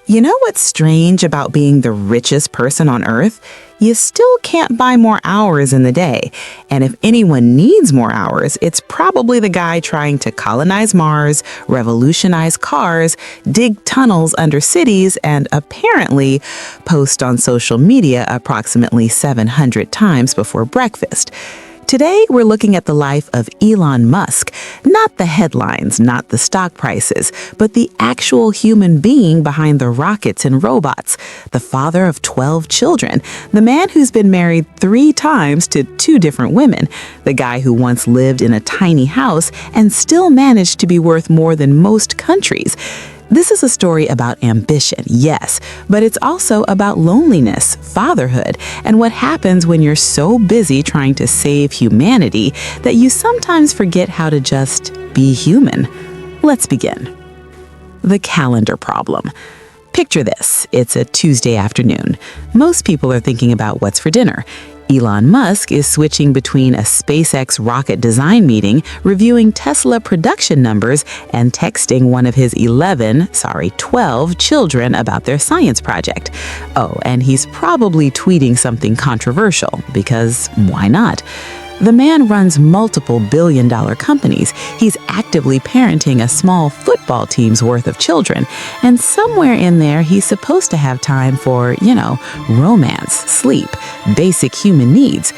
You know what's strange about being the richest person on Earth? You still can't buy more hours in the day. And if anyone needs more hours, it's probably the guy trying to colonize Mars, revolutionize cars, dig tunnels under cities, and apparently post on social media approximately 700 times before breakfast. Today, we're looking at the life of Elon Musk, not the headlines, not the stock prices, but the actual human being behind the rockets and robots, the father of 12 children, the man who's been married 3 times to 2 different women, the guy who once lived in a tiny house and still managed to be worth more than most countries. This is a story about ambition, yes, but it's also about loneliness, fatherhood, and what happens when you're so busy trying to save humanity that you sometimes forget how to just be human. Let's begin. The calendar problem. Picture this. It's a Tuesday afternoon. Most people are thinking about what's for dinner. Elon Musk is switching between a SpaceX rocket design meeting, reviewing Tesla production numbers, and texting one of his 12 children about their science project. Oh, and he's probably tweeting something controversial, because why not? The man runs multiple billion-dollar companies. He's actively parenting a small football team's worth of children. And somewhere in there, he's supposed to have time for, romance, sleep, basic human needs.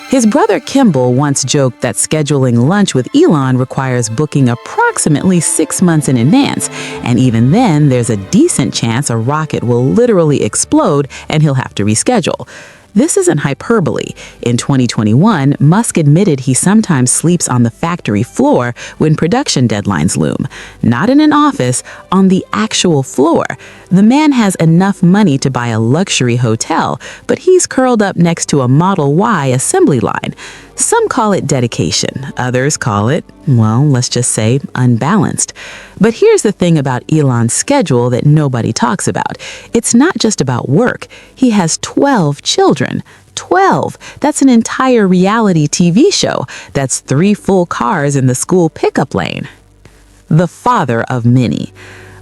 His brother Kimball once joked that scheduling lunch with Elon requires booking approximately 6 months in advance. And even then, there's a decent chance a rocket will literally explode and he'll have to reschedule. This isn't hyperbole. In 2021, Musk admitted he sometimes sleeps on the factory floor when production deadlines loom. Not in an office, on the actual floor. The man has enough money to buy a luxury hotel, but he's curled up next to a Model Y assembly line. Some call it dedication. Others call it, let's just say, unbalanced. But here's the thing about Elon's schedule that nobody talks about. It's not just about work. He has 12 children. 12! That's an entire reality TV show. That's 3 full cars in the school pickup lane. The father of many.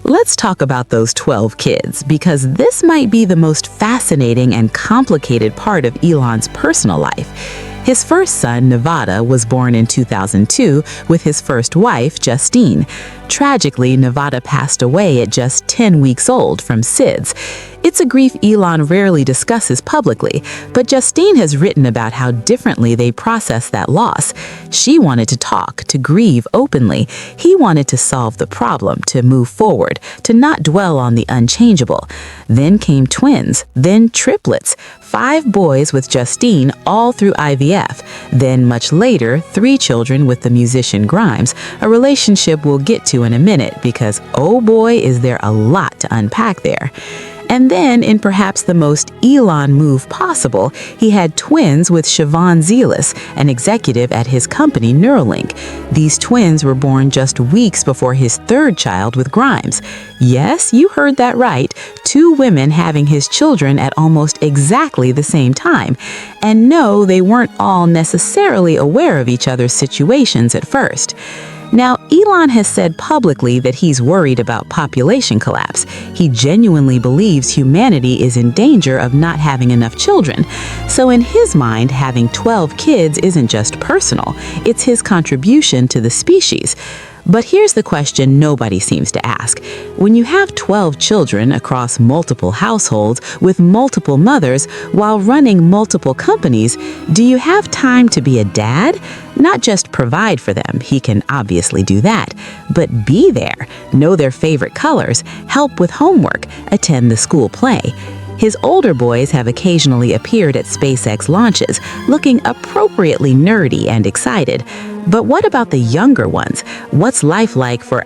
Let's talk about those 12 kids, because this might be the most fascinating and complicated part of Elon's personal life. His first son, Nevada, was born in 2002 with his first wife, Justine. Tragically, Nevada passed away at just 10 weeks old from SIDS. It's a grief Elon rarely discusses publicly, but Justine has written about how differently they process that loss. She wanted to talk, to grieve openly. He wanted to solve the problem, to move forward, to not dwell on the unchangeable. Then came twins, then triplets, 5 boys with Justine, all through IVF. Then, much later, 3 children with the musician Grimes, a relationship we'll get to in a minute because, oh boy, is there a lot to unpack there. And then, in perhaps the most Elon move possible, he had twins with Siobhan Zealous, an executive at his company Neuralink. These twins were born just weeks before his 3rd child with Grimes. Yes, you heard that right. 2 women having his children at almost exactly the same time. And no, they weren't all necessarily aware of each other's situations at first. Now, Elon has said publicly that he's worried about population collapse. He genuinely believes humanity is in danger of not having enough children. So in his mind, having 12 kids isn't just personal, it's his contribution to the species. But here's the question nobody seems to ask. When you have 12 children across multiple households with multiple mothers while running multiple companies, do you have time to be a dad? Not just provide for them, he can obviously do that, but be there, know their favorite colors, help with homework, attend the school play. His older boys have occasionally appeared at SpaceX launches, looking appropriately nerdy and excited. But what about the younger ones? What's life like for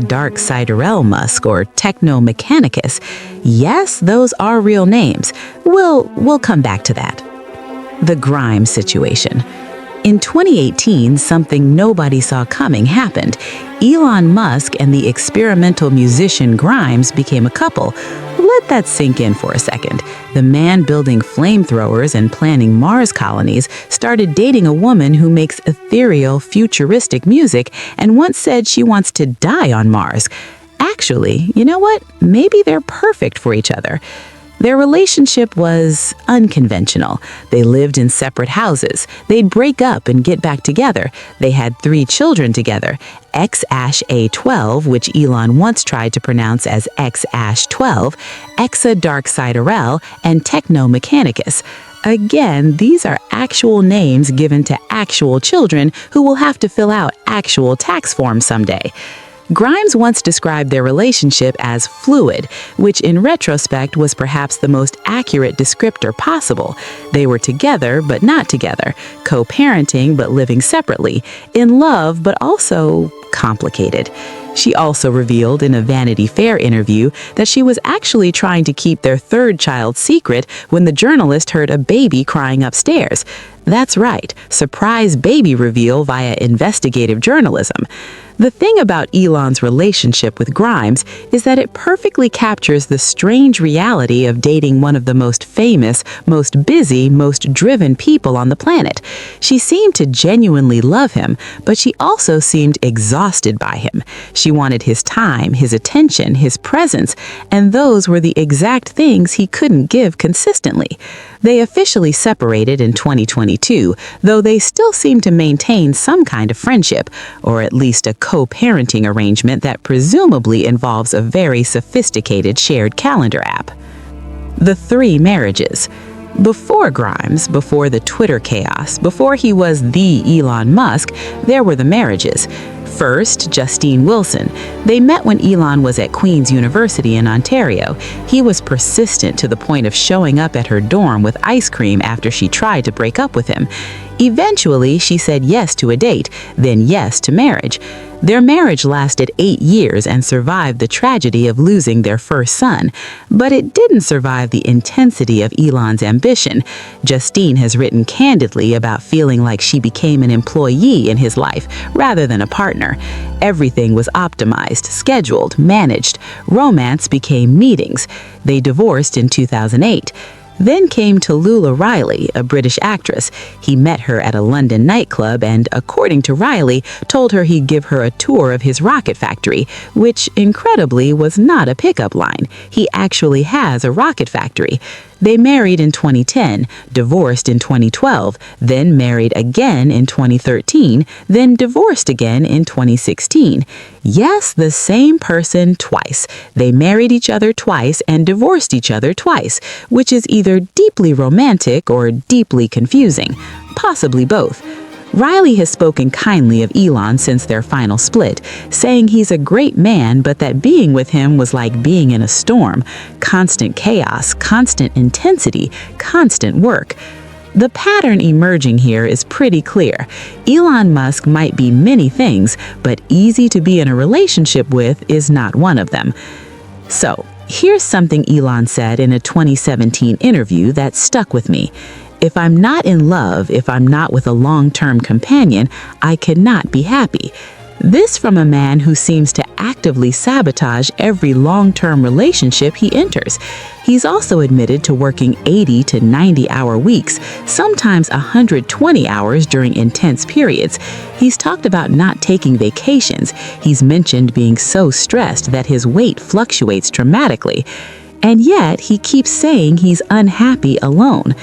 Dark Siderel Musk or Techno Mechanicus? Yes, those are real names. We'll come back to that. The Grimes situation. In 2018, something nobody saw coming happened. Elon Musk and the experimental musician Grimes became a couple. Let that sink in for a second. The man building flamethrowers and planning Mars colonies started dating a woman who makes ethereal, futuristic music and once said she wants to die on Mars. Actually, you know what? Maybe they're perfect for each other. Their relationship was unconventional. They lived in separate houses. They'd break up and get back together. They had 3 children together, X-A12, which Elon once tried to pronounce as X-12, Exa Darksiderel, and Techno Mechanicus. Again, these are actual names given to actual children who will have to fill out actual tax forms someday. Grimes once described their relationship as fluid, which in retrospect was perhaps the most accurate descriptor possible. They were together but not together, co-parenting but living separately, in love but also complicated. She also revealed in a Vanity Fair interview that she was actually trying to keep their 3rd child secret when the journalist heard a baby crying upstairs. That's right, surprise baby reveal via investigative journalism. The thing about Elon's relationship with Grimes is that it perfectly captures the strange reality of dating one of the most famous, most busy, most driven people on the planet. She seemed to genuinely love him, but she also seemed exhausted by him. She wanted his time, his attention, his presence, and those were the exact things he couldn't give consistently. They officially separated in 2022, though they still seem to maintain some kind of friendship, or at least a co-parenting arrangement that presumably involves a very sophisticated shared calendar app. The 3 marriages. Before Grimes, before the Twitter chaos, before he was the Elon Musk, there were the marriages. First, Justine Wilson. They met when Elon was at Queen's University in Ontario. He was persistent to the point of showing up at her dorm with ice cream after she tried to break up with him. Eventually, she said yes to a date, then yes to marriage. Their marriage lasted 8 years and survived the tragedy of losing their first son. But it didn't survive the intensity of Elon's ambition. Justine has written candidly about feeling like she became an employee in his life rather than a partner. Everything was optimized, scheduled, managed. Romance became meetings. They divorced in 2008. Then came Tallulah Riley, a British actress. He met her at a London nightclub and, according to Riley, told her he'd give her a tour of his rocket factory, which, incredibly, was not a pickup line. He actually has a rocket factory. They married in 2010, divorced in 2012, then married again in 2013, then divorced again in 2016. Yes, the same person twice. They married each other twice and divorced each other twice, which is either deeply romantic or deeply confusing, possibly both. Riley has spoken kindly of Elon since their final split, saying he's a great man, but that being with him was like being in a storm. Constant chaos, constant intensity, constant work. The pattern emerging here is pretty clear. Elon Musk might be many things, but easy to be in a relationship with is not one of them. So, here's something Elon said in a 2017 interview that stuck with me. If I'm not in love, if I'm not with a long-term companion, I cannot be happy. This from a man who seems to actively sabotage every long-term relationship he enters. He's also admitted to working 80 to 90-hour weeks, sometimes 120 hours during intense periods. He's talked about not taking vacations. He's mentioned being so stressed that his weight fluctuates dramatically. And yet, he keeps saying he's unhappy alone.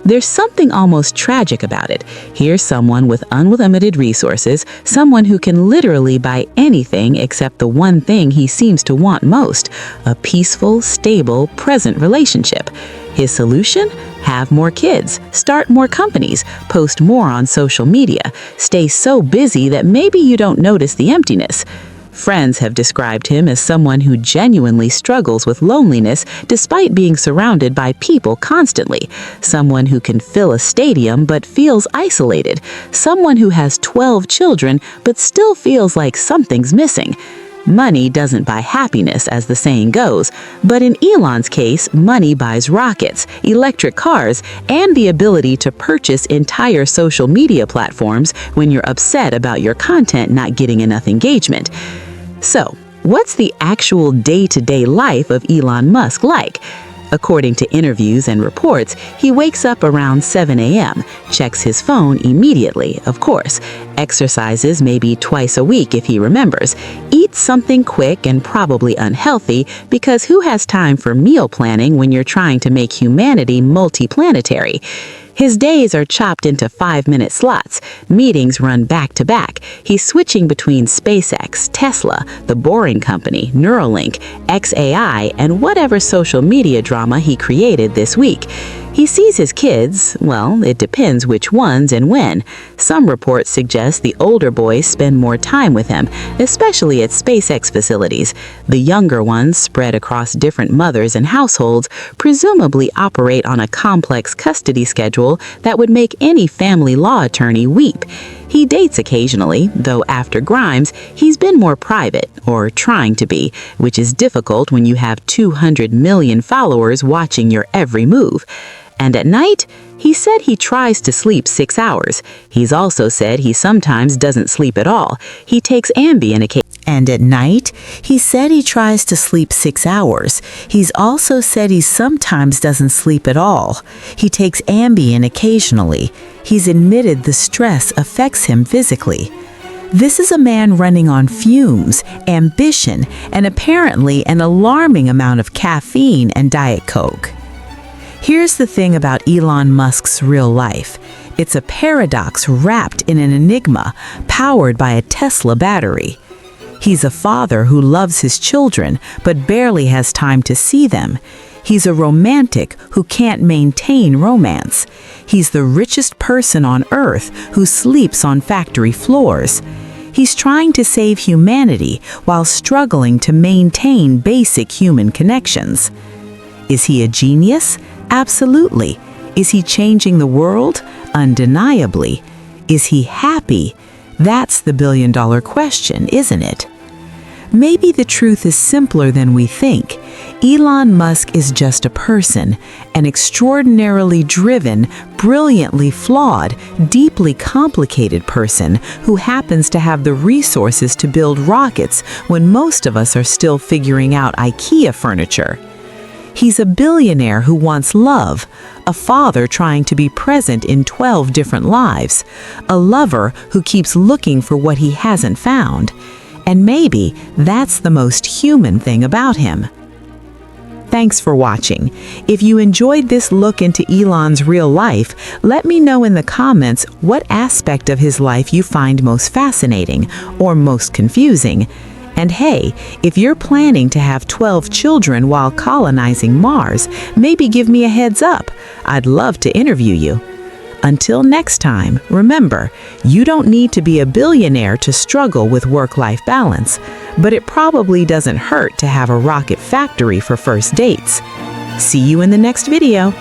There's something almost tragic about it. Here's someone with unlimited resources, someone who can literally buy anything except the one thing he seems to want most, a peaceful, stable, present relationship. His solution? Have more kids, start more companies, post more on social media, stay so busy that maybe you don't notice the emptiness. Friends have described him as someone who genuinely struggles with loneliness despite being surrounded by people constantly. Someone who can fill a stadium but feels isolated. Someone who has 12 children but still feels like something's missing. Money doesn't buy happiness, as the saying goes, but in Elon's case, money buys rockets, electric cars, and the ability to purchase entire social media platforms when you're upset about your content not getting enough engagement. So, what's the actual day-to-day life of Elon Musk like? According to interviews and reports, he wakes up around 7 a.m., checks his phone immediately, of course, exercises maybe twice a week if he remembers, eats something quick and probably unhealthy because who has time for meal planning when you're trying to make humanity multiplanetary? His days are chopped into 5-minute slots. Meetings run back to back. He's switching between SpaceX, Tesla, The Boring Company, Neuralink, XAI, and whatever social media drama he created this week. He sees his kids, well, it depends which ones and when. Some reports suggest the older boys spend more time with him, especially at SpaceX facilities. The younger ones, spread across different mothers and households, presumably operate on a complex custody schedule that would make any family law attorney weep. He dates occasionally, though after Grimes, he's been more private, or trying to be, which is difficult when you have 200 million followers watching your every move. And at night, he said he tries to sleep 6 hours. He's also said he sometimes doesn't sleep at all. He takes Ambien occasionally. And at night, he said he tries to sleep 6 hours. He's also said he sometimes doesn't sleep at all. He takes Ambien occasionally. He's admitted the stress affects him physically. This is a man running on fumes, ambition, and apparently an alarming amount of caffeine and Diet Coke. Here's the thing about Elon Musk's real life. It's a paradox wrapped in an enigma, powered by a Tesla battery. He's a father who loves his children, but barely has time to see them. He's a romantic who can't maintain romance. He's the richest person on Earth who sleeps on factory floors. He's trying to save humanity while struggling to maintain basic human connections. Is he a genius? Absolutely. Is he changing the world? Undeniably. Is he happy? That's the billion-dollar question, isn't it? Maybe the truth is simpler than we think. Elon Musk is just a person, an extraordinarily driven, brilliantly flawed, deeply complicated person who happens to have the resources to build rockets when most of us are still figuring out IKEA furniture. He's a billionaire who wants love, a father trying to be present in 12 different lives, a lover who keeps looking for what he hasn't found. And maybe that's the most human thing about him. Thanks for watching. If you enjoyed this look into Elon's real life, let me know in the comments what aspect of his life you find most fascinating or most confusing. And hey, if you're planning to have 12 children while colonizing Mars, maybe give me a heads up. I'd love to interview you. Until next time, remember, you don't need to be a billionaire to struggle with work-life balance, but it probably doesn't hurt to have a rocket factory for first dates. See you in the next video.